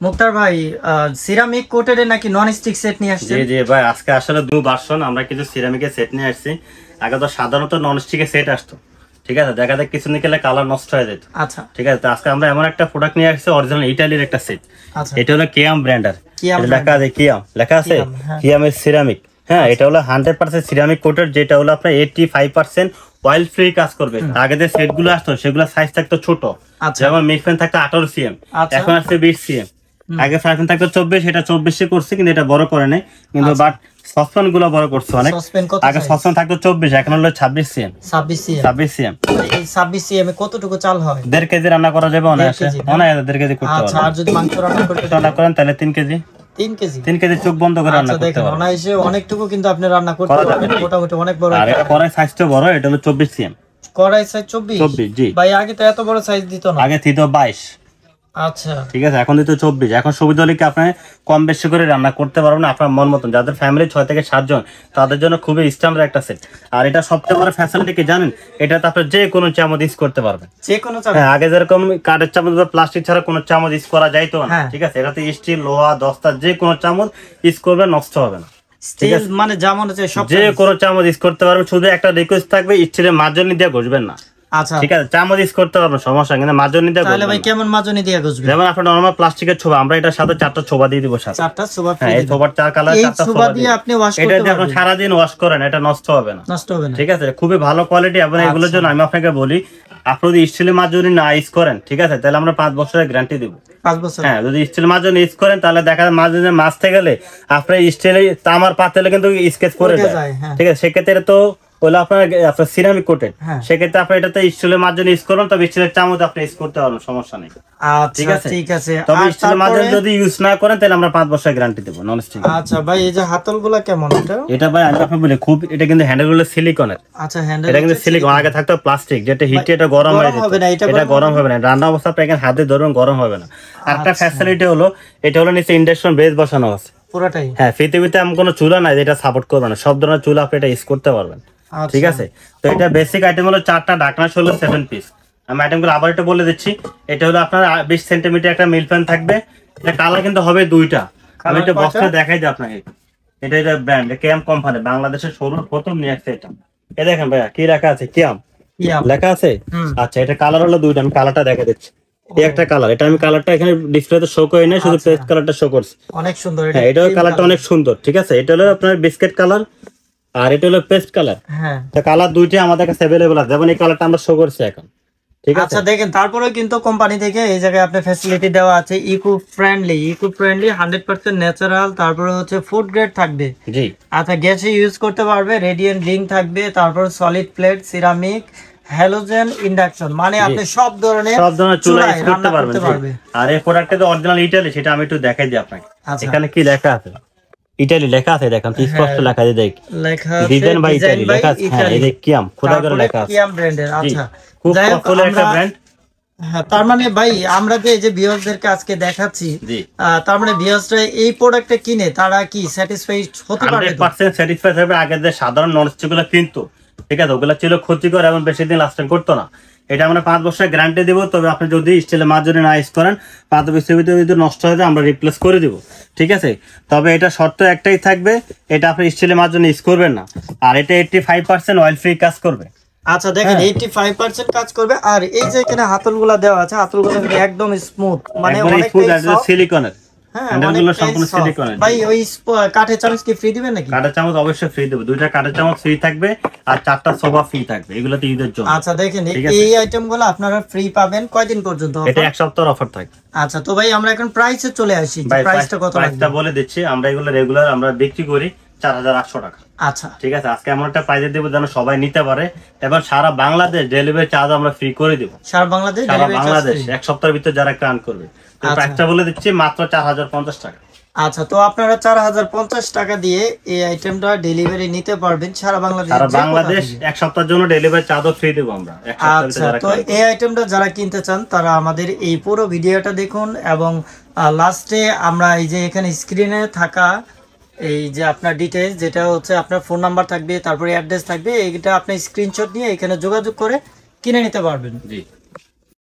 মুক্তার ভাই ceramic coated নাকি non stick set নিয়ে আসছেন? জি জি ভাই, আজকে আসলে দুই ভার্সন আমরা কিছু সিরামিকের সেট নিয়ে আসছি। আগে তো সাধারণত নন স্টিকের সেট আসতো, ঠিক আছে, দেখা যায় কিছু নিকেলে কালার নষ্ট হয়ে যেত। আচ্ছা, ঠিক আছে, তো আজকে আমরা এমন একটা প্রোডাক্ট নিয়ে আসছি, অরিজিনাল ইটালির একটা সেট। আচ্ছা, এটা হলো কিয়াম ব্র্যান্ডের, লেখা আছে কিয়াম, লেখা আছে হ্যাঁ। কিয়ামের সিরামিক। হ্যাঁ, এটা হলো 100% সিরামিক কোটেড, যেটা হলো আপনার 85% অয়েল ফ্রি কাজ করবে। আগে যে সেট গুলো আসতো সেগুলো সাইজ থাকতো ছোট, যেমন মিক্সপেন থাকতো 18 সিএম, এখন আসছে 20 সিএম। আগে ফ্রাইপ্যান থাকতো 24, এটা 24 করছে, কিন্তু এটা বড় করে নাই। কিন্তু বাট সসপ্যান গুলো বড় করছে অনেক। আগে সসপ্যান থাকতো 24, এখন হলো 26 সিএম। 26 সিএম। এই 26 সিএম এ কতটুকু চাল হয়? 1.5 কেজি রান্না করা যাবে অনায়াসে, 1.5 কেজি করতে পারবেন। আচ্ছা, আর যদি মাংস রান্না করেন তাহলে 3 কেজি। 3 কেজি চোখ বন্ধ করে রান্না করতে পারবেন। অনায়াসে অনেকটুকু কিন্তু আপনি রান্না করতে পারবেন, মোটামুটি অনেক বড়। আর এটা কড়াই সাইজটা বড়, এটা হলো 24 সিএম। কড়াই সাইজ 24? জি ভাই, আগে তো এত বড় সাইজ দিত না, আগে দিত 22। আচ্ছা, ঠিক আছে, এখন দিত 24। এখন সুবিধা হলে কি আপনি কম বেশি করে রান্না করতে পারবেন আপনার মন মতন। যাদের ফ্যামিলি 6 থেকে 7 জন, তাদের জন্য খুবই স্ট্যান্ডার্ড একটা সেট। আর এটা সবচেয়ে বড় ফ্যাসিলিটি কি জানেন? এটা তো আপনি যে কোনো চামচ ইউজ করতে পারবেন, যে কোনো চামচ। হ্যাঁ, আগে যেরকম কাঠের চামচ বা প্লাস্টিক ছাড়া কোনো চামচ ইউজ করা যাইতো না, ঠিক আছে, এটাতে স্টিল, লোহা, দস্তা যে কোনো চামচ ইউজ করবে, নষ্ট হবে না। স্টিল মানে যেমন আছে সব, যে কোনো চামচ ইউজ করতে পারবেন। শুধু একটা রিকোয়েস্ট থাকবে, স্টিলের মাজনি দিয়ে ঘষবেন না। আচ্ছা, ঠিক আছে, চামচ ইউজ করতে পারবেন, সমস্যা, কিন্তু মাজনি দিয়ে। তাহলে ভাই কেমন মাজনি দিয়ে ঘষবেন? যেমন আপনার নরমাল প্লাস্টিকের ছোবা, আমরা এটার সাথে 4টা ছোবা দিয়ে দিব, সাথে 4টা ছোবা। হ্যাঁ, এই ছোবার 4 কালার, 4টা ছোবা দিয়ে আপনি ওয়াশ করতে পারবেন। এটা দিয়ে আপনি পারবেন, সারা দিন ওয়াশ করেন, এটা নষ্ট হবে না। ঠিক আছে, খুবই ভালো কোয়ালিটি। এবং এগুলোর জন্য আমি আপনাকে বলি, আপনি যদি স্টিলের মাজনি না ইউজ করেন, ঠিক আছে, তাহলে আমরা 5 বছরের গ্যারান্টি দিব। 5 বছর? হ্যাঁ, যদি স্টিল মাজনি ইউজ করেন, তাহলে দেখা যায় মাজনি মাজতে গেলে আপনার স্টিলে তামার পাতিলে কিন্তু স্কেচ পড়ে যায়। ঠিক আছে, সেক্ষেত্রে তো হলো আপনার সিরামিক কোটেড, সেক্ষেত্রে আপনি এটাতে স্টিলের মাজনি ইউজ করবেন, তবে স্টিলের চামচ আপনি ইউজ করতে পারবেন, সমস্যা নেই। ঠিক আছে। তবে স্টিলের মাজনি যদি ইউজ না করেন, তাহলে আমরা 5 বছরের গ্যারান্টি দেব, নন স্টিক। আচ্ছা ভাই, এই যে হাতলগুলো কেমন? এটা ভাই আমি আপনাকে বলি, খুব, এটা কিন্তু হ্যান্ডেলগুলো সিলিকনের। আচ্ছা, হ্যান্ডেল এটা কিন্তু সিলিকন, আগে থাকতো প্লাস্টিক, যেটা হিটে এটা গরম হয়ে যেত। এটা গরম হবে না, রান্না অবস্থা আপনি এখানে হাতে ধরুন, গরম হবে না। আরেকটা ফ্যাসিলিটি হলো, এটা হলো নিচে ইন্ডাকশন বেস বসানো আছে পুরোটাই। হ্যাঁ, পৃথিবীতে এমন কোনো চুলা নাই যেটা সাপোর্ট করবে না, সব ধরনের চুলা আপনি এটা ইউজ করতে পারবেন। ঠিক আছে, তো এটা বেসিক আইটেম হলো 4টা, ঢাকনা হলো 7 পিস। আমি আইটেমগুলো আবার এটা বলে দিচ্ছি। এটা হলো আপনার 20 সেন্টিমিটার একটা মিল প্যান থাকবে। এটা কালার কিন্তু হবে 2টা। আমি একটা বক্সটা দেখাই দিই আপনাকে। এটা ব্র্যান্ড কিয়াম কোম্পানি, বাংলাদেশের শোরুম প্রথম নিয়ে আসছে এটা। এই দেখেন ভাইয়া, কি লেখা আছে? কিয়াম লেখা আছে। আচ্ছা, এটা কালার হলো 2টা, আমি কালারটা দেখা দিচ্ছি। এই একটা কালার, এটা আমি কালারটা এখানে ডিসপ্লেতে শো করি না, শুধু পেস্ট কালারটা শো করছি। অনেক সুন্দর, হ্যাঁ, এটার কালারটা অনেক সুন্দর। ঠিক আছে, এটা হলো আপনার বিস্কিট কালার, আর এটা হলো পেস্ট কালার। হ্যাঁ, তো কালার 2টি আমাদের কাছে अवेलेबल আছে, যেমন এই কালারটা আমরা শো করছি এখন। ঠিক আছে, আচ্ছা দেখেন, তারপরেও কিন্তু কোম্পানি থেকে এই জায়গায় আপনি ফ্যাসিলিটি দেওয়া আছে, ইকো ফ্রেন্ডলি 100% ন্যাচারাল, তারপরে হচ্ছে ফুড গ্রেড থাকবে। জি, আচ্ছা, গ্যাসে ইউজ করতে পারবে, রেডিয়েন্ট রিং থাকবে, তারপর solid plate, ceramic, halogen, induction, মানে আপনি সব ধরনের চুলা ইউজ করতে পারবেন। আর এই প্রোডাক্টে তো অরিজিনাল ইটালি, সেটা আমি একটু দেখাই দিই আপনাকে। এখানে কি লেখা আছে? ইটালি লেখা আছে, দেখেন স্পষ্ট লেখা আছে, দেখ ডিজাইন বাই ইটালি লেখা আছে। হ্যাঁ, এই যে কিয়াম খোদা করে লেখা আছে, কিয়াম ব্র্যান্ডের। আচ্ছা, খুব পপুলার একটা ব্র্যান্ড। হ্যাঁ, তার মানে ভাই, আমরা যে এই যে ভিউয়ারদেরকে আজকে দেখাচ্ছি, তার মানে ভিউয়ারসরা এই প্রোডাক্টটা কিনে তারা কি স্যাটিসফাইড হতে পারবে? 100% স্যাটিসফাইড হবে। আগে যে সাধারণ ননস্টিক গুলো কিনতো, ঠিক আছে, ওগুলো ছিল ক্ষতিকর এবং বেশি দিন লাস্টিং করতো না। এটা আমরা 5 বছরের গ্যারান্টি দেবো। তবে আপনি যদি স্টিলের মাজনি না ইউজ করেন, 5 বছরের ভিতরে যদি নষ্ট হয়ে যায়, আমরা রিপ্লেস করে দিব। ঠিক আছে, তবে এটা শর্ত একটাই থাকবে, এটা আপনি স্টিলের মাজনি ইউজ করবেন না। আর এটা 85% অয়েল ফ্রি কাজ করবে। আচ্ছা দেখেন, 85% কাজ করবে। আর এই যে এখানে হাতলগুলা দেওয়া আছে, হাতলগুলো একদম স্মুথ, মানে অনেকটাই সিলিকনের। হ্যাঁ, ভাই ওই কাঠের চামচ কি ফ্রি দিবেন নাকি? কাঠের চামচ অবশ্যই ফ্রি দেব, 2টা কাঠের চামচ ফ্রি থাকবে, আর 4টা সোফা ফ্রি থাকবে, এগুলো তো ঈদের জন্য। আচ্ছা দেখেন, এই আইটেমগুলো আপনারা ফ্রি পাবেন কয়দিন পর্যন্ত? এটা 1 সপ্তাহের অফার থাকবে। আচ্ছা, তো ভাই আমরা এখন প্রাইসে চলে আসি, প্রাইসটা কত? প্রাইসটা বলে দিচ্ছি। আমরা এগুলো রেগুলার আমরা বিক্রি করি 4800 টাকা। আচ্ছা, ঠিক আছে, আজকে এমন একটা প্রাইসে দেব যেন সবাই নিতে পারে, এবং সারা বাংলাদেশ ডেলিভারি চার্জ আমরা ফ্রি করে দেব। সারা বাংলাদেশ 1 সপ্তাহের ভিতরে যারা ক্রান করবে। তো প্রাইসটা বলে দিচ্ছি, মাত্র 4050 টাকা। আচ্ছা, তো আপনারা 4050 টাকা দিয়ে এই আইটেমটা ডেলিভারি নিতে পারবেন সারা বাংলাদেশ। 1 সপ্তাহের জন্য ডেলিভারি চার্জও ফ্রি দেব আমরা। আচ্ছা, তো এই আইটেমটা যারা কিনতে চান, তারা আমাদের এই পুরো ভিডিওটা দেখুন, এবং লাস্টে আমরা এই যে এখানে স্ক্রিনে থাকা এই যে আপনার ডিটেইলস, যেটা হচ্ছে আপনার ফোন নাম্বার থাকবে, তারপরে অ্যাড্রেস থাকবে, এটা আপনি স্ক্রিনশট নিয়ে এখানে যোগাযোগ করে কিনে নিতে পারবেন। জি।